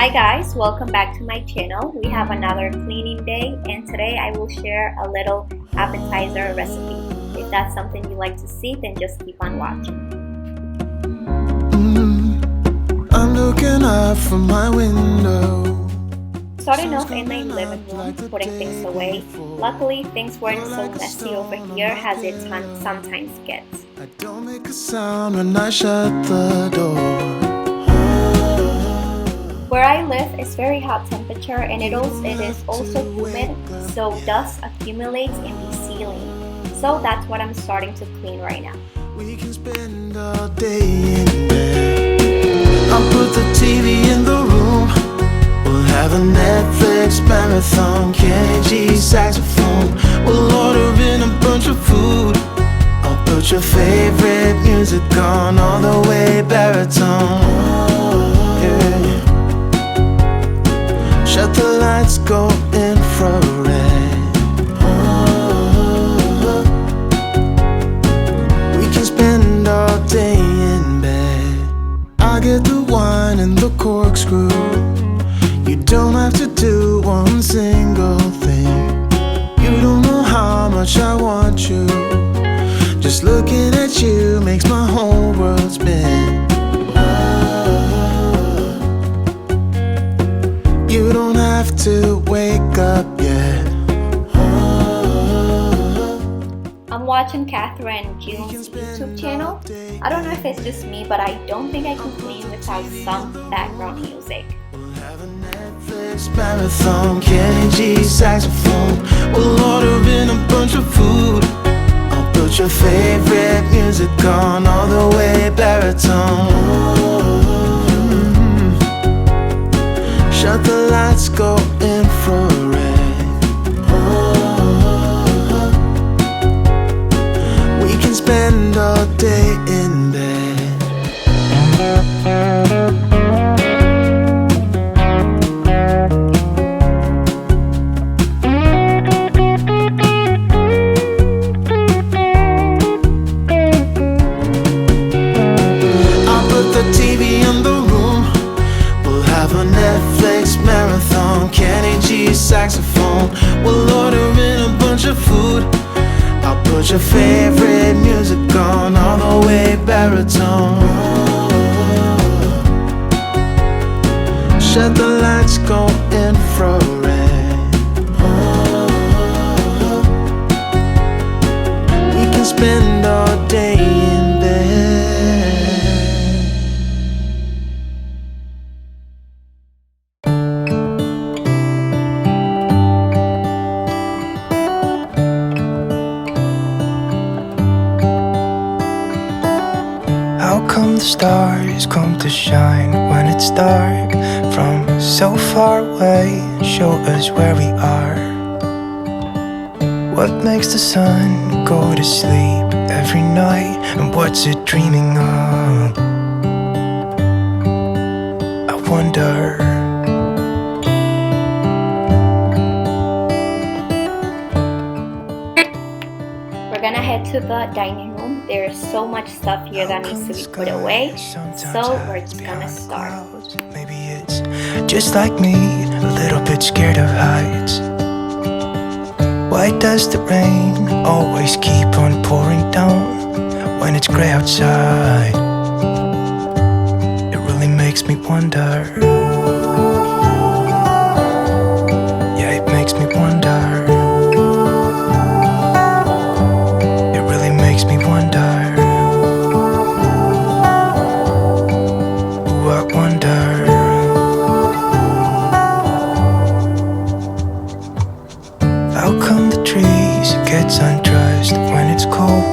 Hi guys, welcome back to my channel. We have another cleaning day and today I will share a little appetizer recipe. If that's something you like to see, then just keep on watching. I'm looking out from my window. Starting off in my living room, putting things away. Luckily, things weren't so messy over here as it sometimes gets. I don't make a sound when I shut the door. Where I live is very hot temperature and it is also humid, so dust accumulates in the ceiling. So that's what I'm starting to clean right now. We can spend all day in bed. I'll put the TV in the room. We'll have a Netflix marathon, Kenny G saxophone. We'll order in a bunch of food. I'll put your favorite music on all the way baritone. Yeah. Shut the lights, go infrared. We can spend all day in bed. I get the wine and the corkscrew. You don't have to do one single thing. You don't know how much I want you. Just looking at you makes my whole world spin. You don't have to wake up yet. I'm watching Catherine and June's YouTube channel. I don't know if it's just me, but I don't think I can clean without some background music. We'll have a Netflix marathon, Kenny G saxophone. We'll order in a bunch of food. I'll put your favorite music on all the way baritone. Shut the lights, go infrared. We can spend all day in bed. I'll put the TV in the room. We'll have a Netflix marathon, Kenny G saxophone. We'll order in a bunch of food. I'll put your favorite music on all the way baritone. Shut the lights, go infrared. We can spend all day in bed. How come the stars come to shine when it's dark? From so far away, show us where we are. What makes the sun go to sleep every night? And what's it dreaming of? I wonder. We're gonna head to the dining room. There's so much stuff here that needs to be put away, so we're just gonna start. Maybe it's just like me, a little bit scared of heights. Why does the rain always keep on pouring down when it's gray outside? It really makes me wonder. Yeah, it makes me wonder. Makes me wonder. Ooh, I wonder. How come the trees gets undressed when it's cold?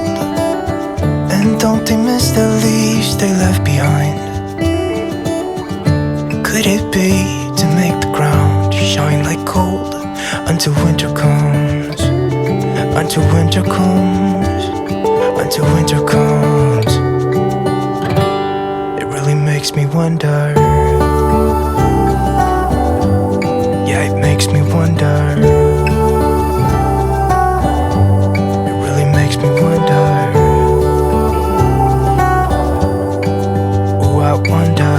And don't they miss the leaves they left behind? Could it be to make the ground shine like gold until winter comes? Until winter comes. Until winter comes. It really makes me wonder. Yeah, it makes me wonder. It really makes me wonder. Ooh, I wonder.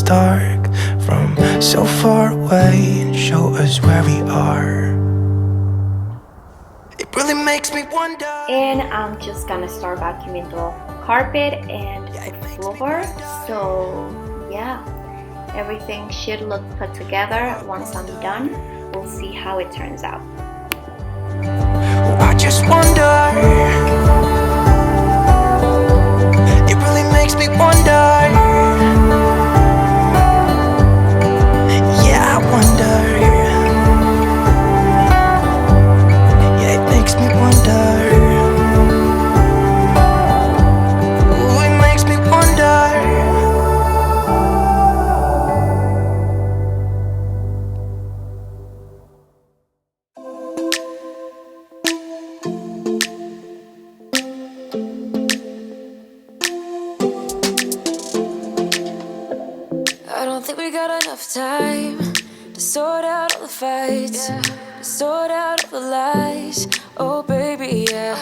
dark from so far away and show us where we are. It really makes me wonder. And I'm just gonna start vacuuming the carpet and the floor. So yeah, everything should look put together. Once I'm done, we'll see how it turns out. I just wonder. It really makes me wonder. Yeah, I wonder. Yeah, it makes me wonder. Ooh, it makes me wonder. I don't think we got enough time to sort out all the fights, to sort out all the lies. Oh baby, yeah.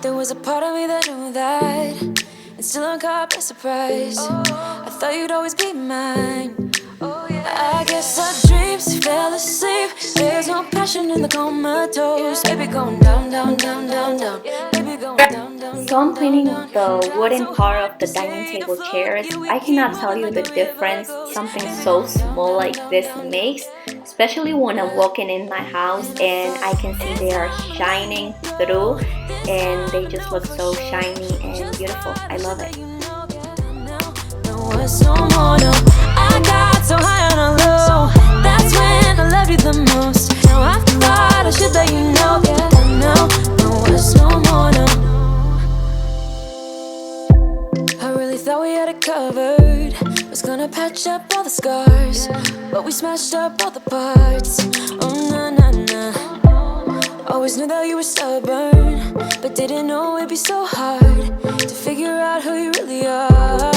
There was a part of me that knew that, and still I'm caught by surprise. I thought you'd always be mine. I guess our dreams fell asleep. There's no passion in the comatose. Baby going down, down, down, down, down. Baby going down, down. So I'm cleaning the wooden part of the dining table chairs. I cannot tell you the difference something so small like this makes, especially when I'm walking in my house and I can see they are shining through and they just look so shiny and beautiful. I love it. No more, no. I got so high on a low. That's when I loved you the most. Now I thought I should let you know. No, it's no more, no. I really thought we had it covered. Was gonna patch up all the scars, but we smashed up all the parts. Oh na na na. Always knew that you were stubborn, but didn't know it'd be so hard to figure out who you really are.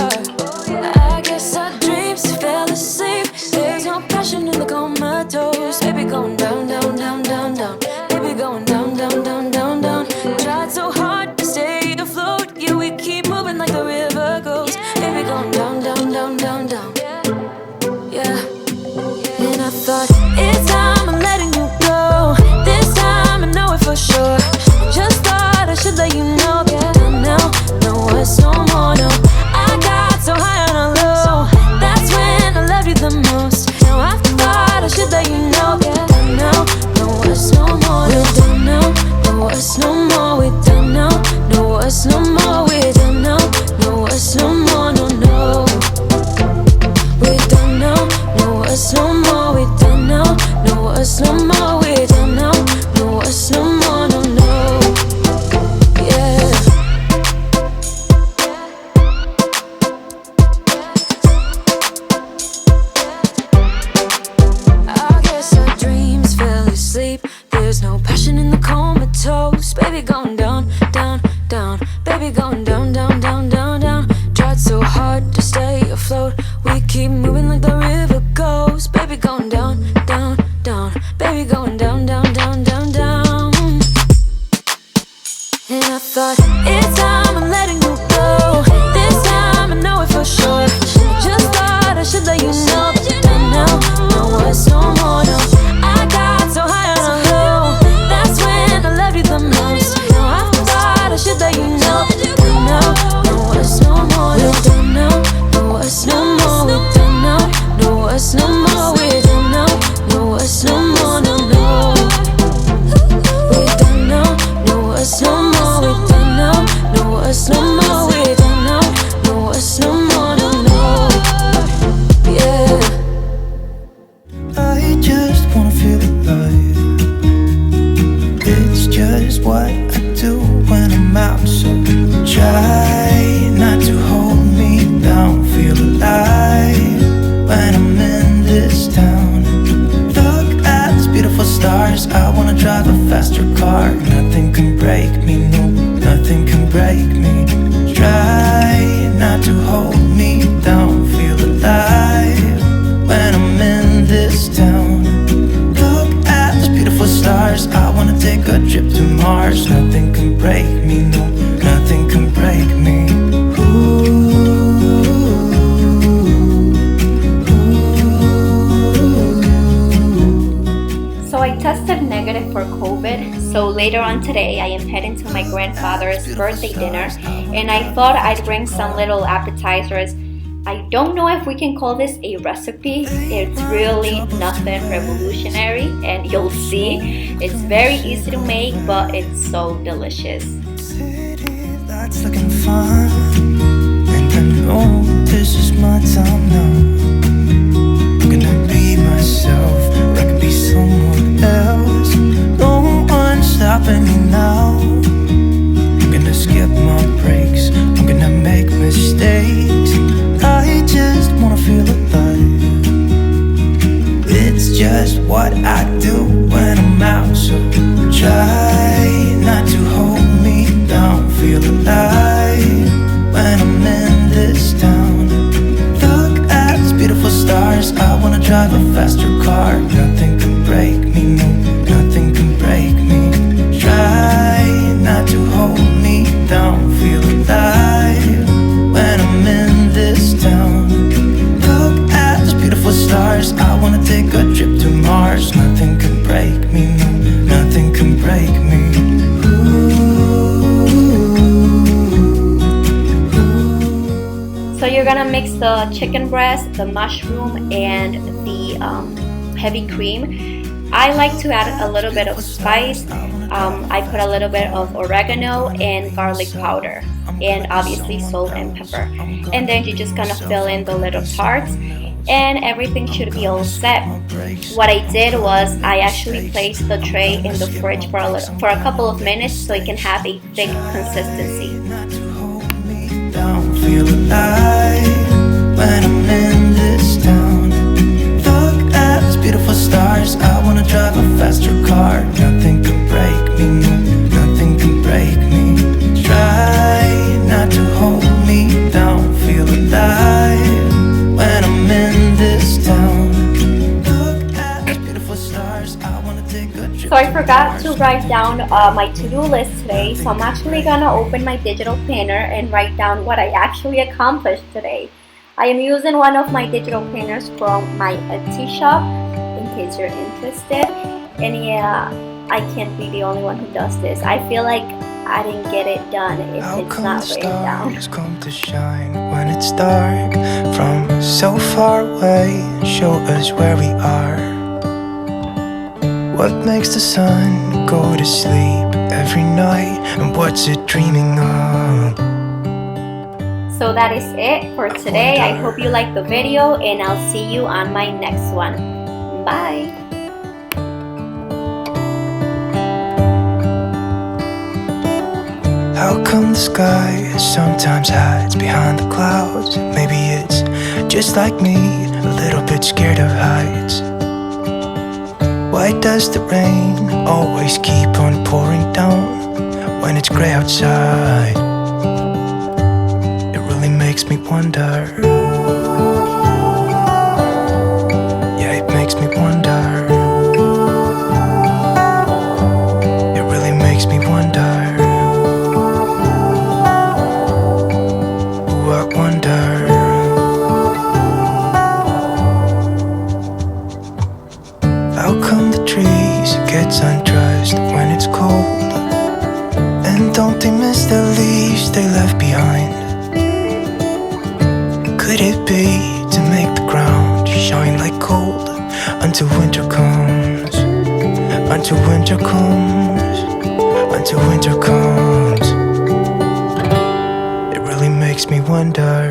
I guess our dreams fell asleep. There's no passion in the comatose. Baby going down, down, down, down, down. Baby going down, down, down, down, down. Tried so hard to stay afloat, yeah, we keep moving like the river goes. Baby going down, down, down, down, down. Yeah. And I thought it's time I'm letting you go. This time I know it for sure. Just thought I should let you know. No, it's no more, no. I got so high on a low. That's when I loved you the most. Now I thought I should let you know. No, it's no more. We're done now. No, it's no more. We're done now. No, it's no more. We're done now. No, it's no more. No, no. We're done now. No, it's no more. We're done now. No, it's no more. We're done now. No, it's no more. No, no. Yeah. I guess our dreams fell asleep. There's no passion in the comatose. Baby going down, down, down. Baby going down, down, down, down, down. Tried so hard to stay afloat. We keep moving like the river goes. Baby going down, down, down. Baby going down, down, down, down, down. And I thought it's time I'm letting you go. This time I know it for sure. Just thought I should let you know. No, it's no more, no. I got so high on a low. That's when I loved you the most. Now I thought I should let you know. No, it's no more, no. We're done now. No, it's no more. We're done now. No, it's no more. We're done now. No, it's no more, no, no. We're done now. No, it's no more. We're done now. No, it's no more. We're done now. No, it's no more, no, no. Yeah. I just wanna feel alive. It's just what I do when I'm out. So try not to hold me down. Feel alive when I'm in this town. Look at these beautiful stars. I wanna drive a faster car. Nothing can break me, no, nothing can break me. Try not to hold me down. Feel alive when I'm in this town. Look at these beautiful stars. I wanna take a trip to Mars. Nothing can break me, no, nothing can break me. Ooh, for COVID. So later on today, I am heading to my grandfather's birthday dinner, and I thought I'd bring some little appetizers. I don't know if we can call this a recipe. It's really nothing revolutionary, and you'll see. It's very easy to make, but it's so delicious. City that's looking fun, and I know this is my time now. I'm gonna be myself, or I could be someone else. No one's stopping me now. I'm gonna skip my breaks, I'm gonna make mistakes. I just wanna feel alive. It's just what I do when I'm out, so try not to hold me down. Feel alive when I'm in this town. Look at these beautiful stars, I wanna drive a faster car. Nothing can break me, no, nothing can break me. Try not to hold me down. Feel alive when I'm in this town. Look at these beautiful stars, I wanna take a trip to Mars. Nothing can break me, no, nothing can break me. So you're gonna mix the chicken breast, the mushroom, and the heavy cream. I like to add a little bit of spice. I put a little bit of oregano and garlic powder, and obviously salt and pepper. And then you're just gonna fill in the little tarts, and everything should be all set. What I did was I actually placed the tray in the fridge for a couple of minutes so it can have a thick consistency. Feel alive when I'm in this town. Look at these beautiful stars, I wanna drive a faster car. Nothing can break me, no, nothing can break me. Try not to hold me down. Feel alive when I'm in this town. Look at these beautiful stars, I wanna take a trip. So I forgot to write down my to-do list today, so I'm actually gonna open my digital planner and write down what I actually accomplished today. I am using one of my digital planners from my Etsy shop, in case you're interested. And yeah, I can't be the only one who does this. I feel like I didn't get it done if How it's come not the written down. stars come to shine when it's dark from so far away? Show us where we are. What makes the sun go to sleep every night, and what's it dreaming of? So that is it for today. I hope you liked the video, and I'll see you on my next one. Bye! How come the sky sometimes hides behind the clouds? Maybe it's just like me, a little bit scared of heights. Why does the rain always keep on pouring down when it's gray outside? It really makes me wonder. Yeah, it makes me wonder. It really makes me wonder. Ooh, I wonder. How come the trees get undressed when it's cold? And don't they miss the leaves they left behind? Could it be to make the ground shine like gold until winter comes? Until winter comes, until winter comes. It really makes me wonder.